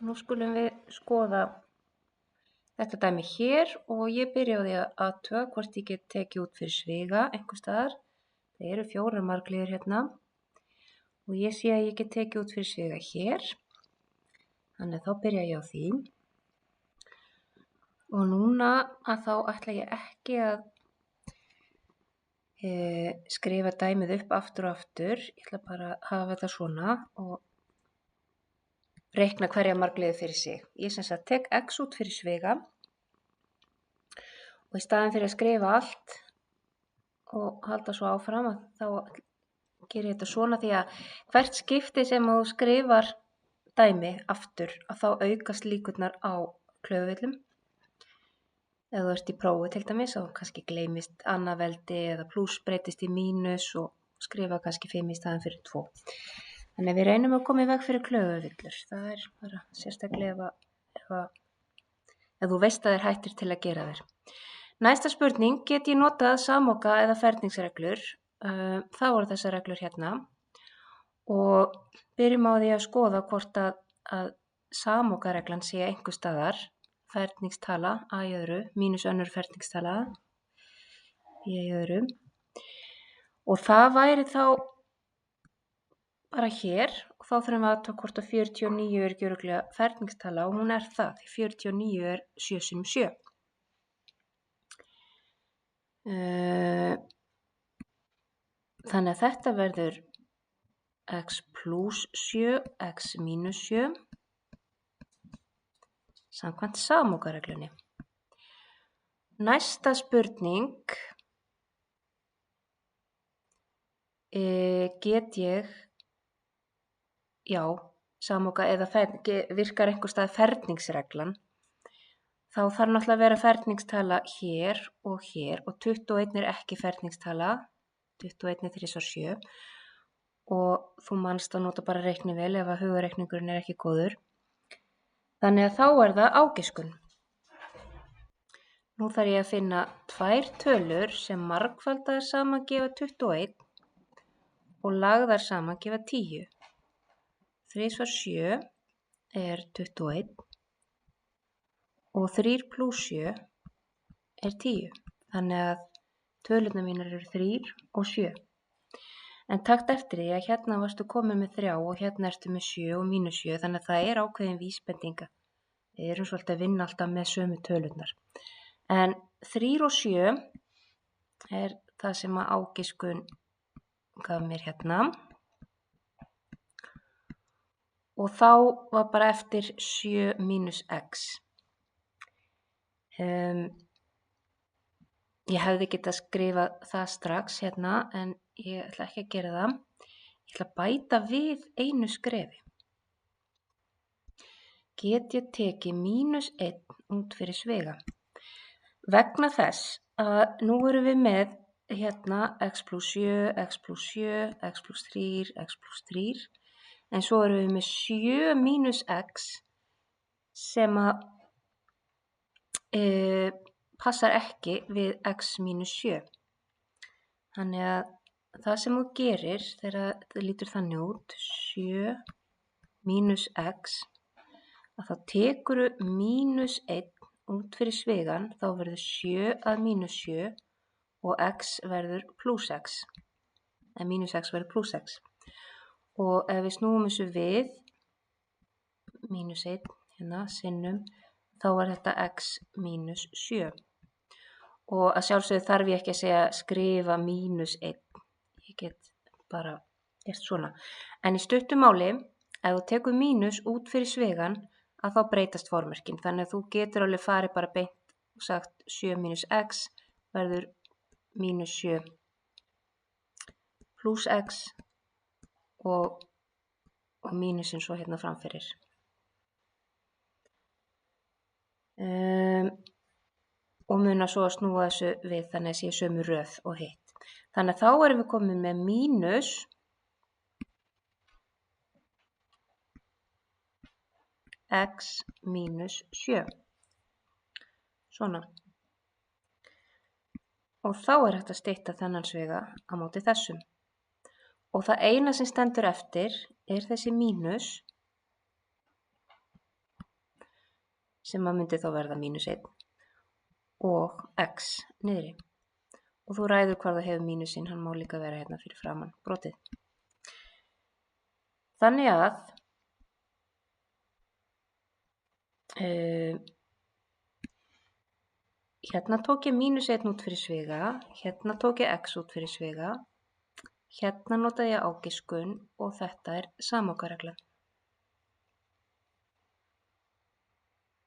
Nú skulum við skoða þetta dæmi hér og ég byrja á því að athuga hvort ég get tekið út fyrir sviga einhvers staðar. Það eru 4 margliður hérna og ég sé að ég get tekið út fyrir sviga hér. Þannig að þá byrja ég á því. Og núna að þá ætla ég ekki að skrifa dæmið upp aftur og aftur. Ég ætla bara að hafa þetta svona og reikna hverja margliði fyrir sig. Ég sem sagt tek x út fyrir sviga og í staðinn fyrir að skrifa allt og halda svo áfram þá ger ég þetta svona því að hvert skipti sem þú skrifar dæmi aftur að þá aukast líkurnar á klaufuvillum. Ef þú ert í prófi til dæmis og kannski gleymist annað veldi eða pluss breytist í mínus og skrifa kannski 5 í staðinn fyrir 2. Þannig við reynum að koma í veg fyrir klaufuvillur. Það er bara sérstaklega ef þú veist að þér hættir til að gera þér. Næsta spurning, get ég notað samoka eða ferningsreglur? Það voru þessar reglur hérna og byrjum á því að skoða hvort að samokareglan sé einhvers staðar, ferningstala a í öðru mínus önnur ferningstala b í öðru og það væri þá bara hér og þá þurfum við að taka hvort að 49 er ekki örugglega ferningstala og hún er það því 49 er 7 sinnum 7. Þannig að þetta verður x plus 7, x mínus 7 samkvæmt samokareglunni. Næsta spurning, get ég, samoka eða virkar einhvers staðar ferningsreglan, þá þarf náttúrulega að vera ferningstala hér og 21 er ekki ferningstala, 21 er 3 × 7 og þú manst að nota bara reiknivél ef að hugarreikningurinn er ekki góður. Þannig að þá er það ágiskun. Nú þarf ég að finna 2 tölur sem margfaldaðar saman gefa 21 og lagðar saman gefa 10. 3 × 7 er 21 og 3 plus 7 er 10. Þannig að tölurnar mínar eru 3 og 7. En takt eftir því að hérna varstu komin með 3 og hérna ertu með 7 og mínus 7, þannig að það er ákveðin vísbendinga. Við erum svolítið að vinna alltaf með sömu tölurnar. En 3 og 7 er það sem að ágiskun gaf mér hérna. Og þá var bara eftir 7 mínus x. Ég hefði getað skrifað það strax hérna en ég ætla ekki að gera það. Ég ætla að bæta við einu skrefi. Get ég tekið mínus 1 út fyrir sviga? Vegna þess að nú erum við með hérna x plus 7, x plus 7, x plus 3, x plus 3 en svo erum við með 7 mínus x sem að passar ekki við x mínus 7. Þannig að það sem þú gerir þegar það lítur þannig út, 7 mínus x, að þá tekur mínus 1 út fyrir svigan, þá verður 7 að mínus 7 og x verður plus x. En mínus x verður plus x. Og ef við snúum þessu við, mínus 1 hérna sinnum, þá var þetta x mínus 7. Og að sjálfsögðu þarf ég ekki að segja skrifa mínus 1. Ég get bara gert svona. En í stuttu máli, ef þú tekur mínus út fyrir svigan, að þá breytast formerkin. Þannig að þú getur alveg farið bara beint og sagt 7 mínus x verður mínus 7 plus x og mínusin svo hérna framfyrir. Og muna svo að snúa þessu við þannig að sé sömu röð og hitt. Þannig að þá erum við komin með mínus x mínus 7. Svona. Og þá er hægt að stytta þennan sviga á móti þessum. Og það eina sem stendur eftir er þessi mínus sem að myndi þá verða -1 og x niðri. Og þú ræður hvar það hefur mínusinn, hann má líka vera hérna fyrir framan brotið. Þannig að hérna tók ég -1 út fyrir sviga, hérna tók ég x út fyrir sviga, hérna notaði ég ágiskun og þetta er samlokareglan.